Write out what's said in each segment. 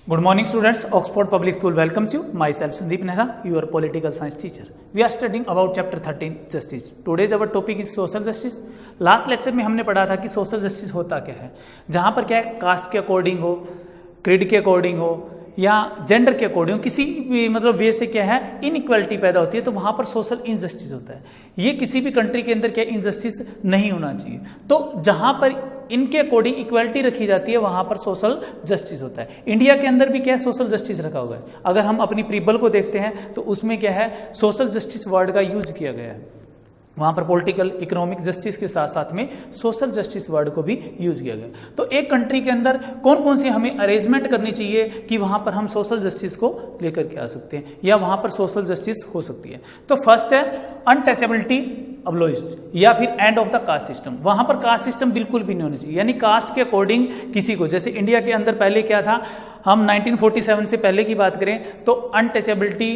Good morning students, Oxford Public School welcomes you. Myself Sandeep Nehra, your political science teacher. We are studying about chapter 13 justice. Today's our topic is social justice. Last lecture में हमने पढ़ा था कि social justice होता क्या है, जहाँ पर क्या है कास्ट के अकॉर्डिंग हो, क्रीड के अकॉर्डिंग हो या जेंडर के अकॉर्डिंग हो, किसी भी मतलब वे से क्या है इनइक्वालिटी पैदा होती है, तो वहाँ पर सोशल इनजस्टिस होता है। ये किसी भी कंट्री के अंदर क्या इनजस्टिस नहीं होना चाहिए। तो जहाँ पर इनके अकॉर्डिंग इक्वालिटी रखी जाती है वहां पर सोशल जस्टिस होता है। इंडिया के अंदर भी क्या है सोशल जस्टिस रखा हुआ है। अगर हम अपनी प्रीबल को देखते हैं तो उसमें क्या है सोशल जस्टिस वर्ड का यूज किया गया है। वहां पर पॉलिटिकल इकोनॉमिक जस्टिस के साथ साथ में सोशल जस्टिस वर्ड को भी यूज किया गया। तो एक कंट्री के अंदर कौन कौन सी हमें अरेंजमेंट करनी चाहिए कि वहां पर हम सोशल जस्टिस को लेकर के आ सकते हैं या वहां पर सोशल जस्टिस हो सकती है। तो फर्स्ट है अनटचेबिलिटी अबोलिश्ड या फिर end of the caste system. वहां पर कास्ट सिस्टम बिल्कुल भी नहीं होना चाहिए, यानी कास्ट के अकॉर्डिंग किसी को, जैसे इंडिया के अंदर पहले क्या था, हम 1947 से पहले की बात करें तो अनटचेबिलिटी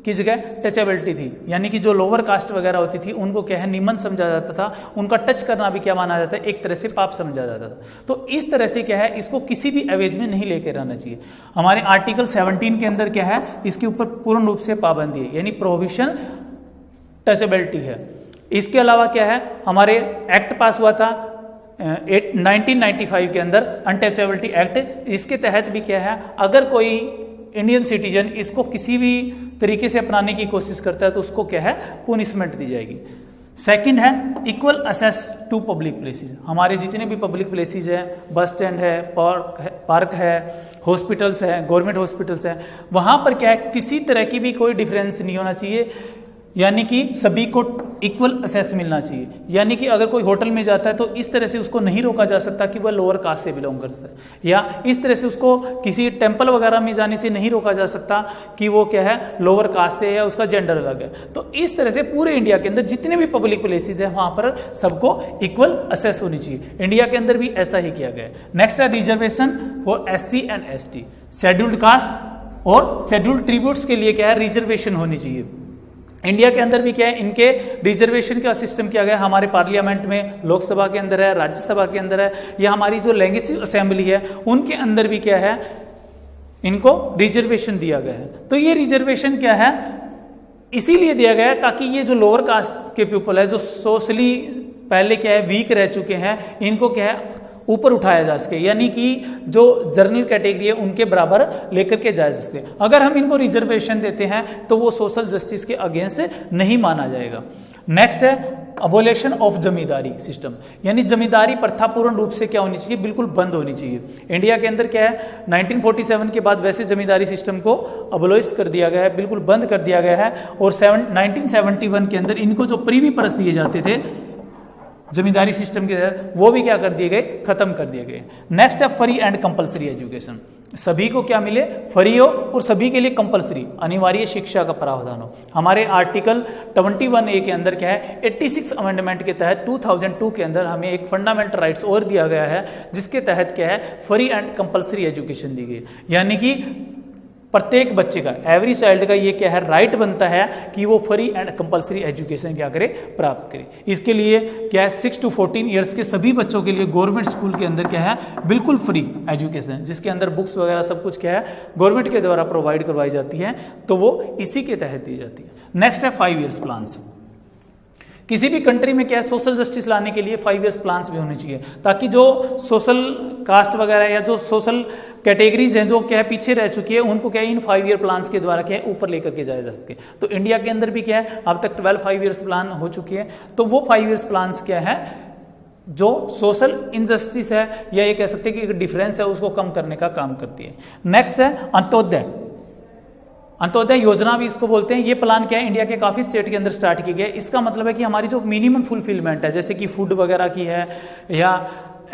की जगह टचेबिलिटी थी, यानी कि जो लोअर कास्ट वगैरह होती थी उनको क्या है निमन समझा जाता था, उनका टच करना भी क्या माना जाता है एक तरह से पाप समझा जाता था। तो इस तरह से क्या है इसको किसी भी एवेज में नहीं लेकर आना चाहिए। हमारे आर्टिकल 17 के अंदर क्या है इसके ऊपर पूर्ण रूप से पाबंदी है, यानी प्रोहिबिशन टचेबिलिटी है। इसके अलावा क्या है हमारे एक्ट पास हुआ था 1995 के अंदर अनटचेबिलिटी एक्ट। इसके तहत भी क्या है अगर कोई इंडियन सिटीजन इसको किसी भी तरीके से अपनाने की कोशिश करता है तो उसको क्या है पुनिशमेंट दी जाएगी। सेकंड है equal access to public places. हमारे जितने भी पब्लिक प्लेसेस हैं, बस स्टैंड है, पार्क है, हॉस्पिटल्स है, गवर्नमेंट हॉस्पिटल्स है, वहां पर क्या है किसी तरह की भी कोई डिफरेंस नहीं होना चाहिए, यानी कि सभी को इक्वल एक्सेस मिलना चाहिए। यानी कि अगर कोई होटल में जाता है तो इस तरह से उसको नहीं रोका जा सकता कि वह लोअर कास्ट से बिलोंग करता है, या इस तरह से उसको किसी टेंपल वगैरह में जाने से नहीं रोका जा सकता कि वो क्या है लोअर कास्ट से या उसका जेंडर अलग है। तो इस तरह से पूरे इंडिया के अंदर जितने भी पब्लिक प्लेसेस है वहां पर सबको इक्वल एक्सेस होनी चाहिए। इंडिया के अंदर भी ऐसा ही किया गया है। नेक्स्ट है reservation for SC and ST, scheduled caste और शेड्यूल्ड ट्रिब्यूट्स के लिए क्या है रिजर्वेशन होनी चाहिए। इंडिया के अंदर भी क्या है इनके रिजर्वेशन का सिस्टम किया गया है। हमारे पार्लियामेंट में लोकसभा के अंदर है, राज्यसभा के अंदर है, या हमारी जो लेजिस्लेटिव असेंबली है उनके अंदर भी क्या है इनको रिजर्वेशन दिया गया है। तो ये रिजर्वेशन क्या है इसीलिए दिया गया है ताकि ये जो लोअर कास्ट के पीपल है जो सोशली पहले क्या है वीक रह चुके हैं इनको क्या है ऊपर उठाया जा सके, यानी कि जो जनरल कैटेगरी है उनके बराबर लेकर के जाया जा सके। अगर हम इनको रिजर्वेशन देते हैं तो वो सोशल जस्टिस के अगेंस्ट नहीं माना जाएगा। नेक्स्ट है अबोलिशन ऑफ जमींदारी सिस्टम, यानी जमींदारी प्रथा पूर्ण रूप से क्या होनी चाहिए बिल्कुल बंद होनी चाहिए। इंडिया के अंदर क्या है 1947 के बाद वैसे जमींदारी सिस्टम को अबोलिश कर दिया गया है, बिल्कुल बंद कर दिया गया है। और 1971 के अंदर इनको जो प्रीवी परस दिए जाते थे जमींदारी सिस्टम के तहत वो भी क्या कर दिए गए खत्म कर दिए गए। नेक्स्ट है फ्री एंड कंपलसरी एजुकेशन, सभी को क्या मिले फ्री हो और सभी के लिए कंपलसरी अनिवार्य शिक्षा का प्रावधान हो। हमारे आर्टिकल 21A के अंदर क्या है 86 अमेंडमेंट के तहत 2002 के अंदर हमें एक फंडामेंटल राइट्स और दिया गया है जिसके तहत क्या है फ्री एंड कंपलसरी एजुकेशन दी गई, यानी कि प्रत्येक बच्चे का एवरी चाइल्ड का ये क्या है राइट बनता है कि वो फ्री एंड कंपलसरी एजुकेशन क्या करे प्राप्त करे। इसके लिए क्या है 6 to 14 ईयर्स के सभी बच्चों के लिए गवर्नमेंट स्कूल के अंदर क्या है बिल्कुल फ्री एजुकेशन, जिसके अंदर बुक्स वगैरह सब कुछ क्या है गवर्नमेंट के द्वारा प्रोवाइड करवाई जाती है, तो वो इसी के तहत दी जाती है। नेक्स्ट है 5 ईयर्स प्लान्स। किसी भी कंट्री में क्या है सोशल जस्टिस लाने के लिए 5 ईयर्स प्लान्स भी होने चाहिए ताकि जो सोशल कास्ट वगैरह या जो सोशल कैटेगरीज हैं जो क्या है पीछे रह चुकी है उनको क्या है इन 5 ईयर प्लान्स के द्वारा क्या है ऊपर लेकर के जाया जा सके। तो इंडिया के अंदर भी क्या है अब तक 12 5 ईयर्स प्लान हो चुकी है। तो वो 5 ईयर्स प्लान्स क्या है जो सोशल इनजस्टिस है या ये कह सकते हैं कि डिफरेंस है उसको कम करने का काम करती है। नेक्स्ट है अंत्योदय योजना भी इसको बोलते हैं। ये प्लान क्या है इंडिया के काफी स्टेट के अंदर स्टार्ट की गया है। इसका मतलब है कि हमारी जो मिनिमम फुलफिलमेंट है जैसे कि फूड वगैरह की है या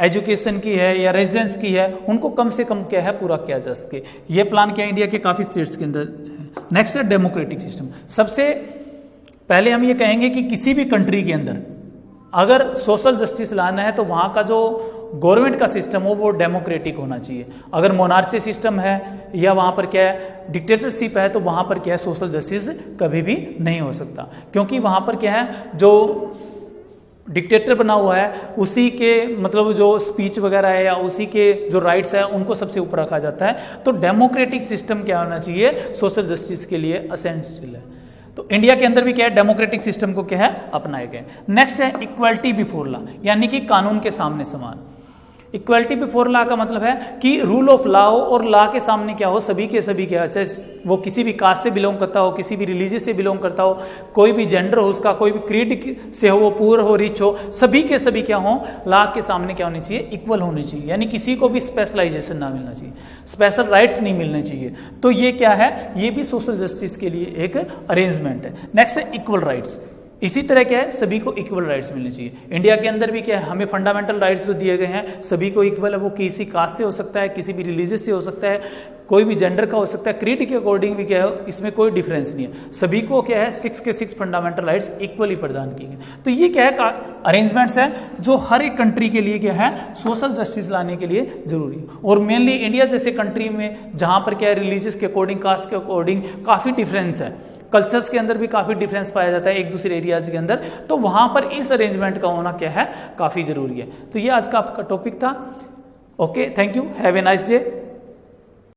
एजुकेशन की है या रेजिडेंस की है उनको कम से कम क्या है पूरा किया जा सके। ये प्लान क्या है इंडिया के काफी स्टेट्स के अंदर है। नेक्स्ट है डेमोक्रेटिक सिस्टम। सबसे पहले हम ये कहेंगे कि किसी भी कंट्री के अंदर अगर सोशल जस्टिस लाना है तो वहां का जो गवर्नमेंट का सिस्टम हो वो डेमोक्रेटिक होना चाहिए। अगर मोनार्ची सिस्टम है या वहां पर क्या है डिक्टेटरशिप है तो वहां पर क्या है सोशल जस्टिस कभी भी नहीं हो सकता, क्योंकि वहां पर क्या है जो डिक्टेटर बना हुआ है उसी के मतलब जो स्पीच वगैरह है या उसी के जो राइट्स है उनको सबसे ऊपर रखा जाता है। तो डेमोक्रेटिक सिस्टम क्या होना चाहिए, सोशल जस्टिस के लिए असेंशियल है। तो इंडिया के अंदर भी क्या है, डेमोक्रेटिक सिस्टम को क्या है, अपनाए गए। नेक्स्ट है इक्वालिटी बिफोर लॉ, यानी कि कानून के सामने समान। इक्वालिटी बिफोर लॉ का मतलब है कि रूल ऑफ लॉ हो और लॉ के सामने क्या हो, सभी के सभी क्या, चाहे वो किसी भी कास्ट से बिलोंग करता हो, किसी भी रिलीजियस से बिलोंग करता हो, कोई भी जेंडर हो उसका, कोई भी क्रीड से हो, वो पुअर हो रिच हो, सभी के सभी क्या हो, लॉ के सामने क्या होनी चाहिए, इक्वल होनी चाहिए। यानी किसी को भी स्पेशलाइजेशन ना मिलना चाहिए, स्पेशल राइट्स नहीं मिलने चाहिए। तो ये क्या है, ये भी सोशल जस्टिस के लिए एक अरेंजमेंट है। नेक्स्ट है इक्वल राइट्स। इसी तरह क्या है, सभी को इक्वल राइट्स मिलने चाहिए। इंडिया के अंदर भी क्या है, हमें फंडामेंटल राइट्स जो दिए गए हैं सभी को इक्वल है। वो किसी कास्ट से हो सकता है, किसी भी रिलीजियस से हो सकता है, कोई भी जेंडर का हो सकता है, क्रीड के अकॉर्डिंग भी क्या है, इसमें कोई डिफरेंस नहीं है। सभी को क्या है 6 के 6 फंडामेंटल राइट्स इक्वली प्रदान किए गए। तो ये क्या है, अरेंजमेंट्स है जो हर एक कंट्री के लिए क्या है, सोशल जस्टिस लाने के लिए जरूरी है। और मेनली इंडिया जैसे कंट्री में जहां पर क्या है, रिलीजियस के अकॉर्डिंग, कास्ट के अकॉर्डिंग काफी डिफरेंस है, कल्चर्स के अंदर भी काफी डिफरेंस पाया जाता है एक दूसरे एरियाज के अंदर, तो वहां पर इस अरेंजमेंट का होना क्या है, काफी जरूरी है। तो ये आज का आपका टॉपिक था। Okay, thank you, have a nice day.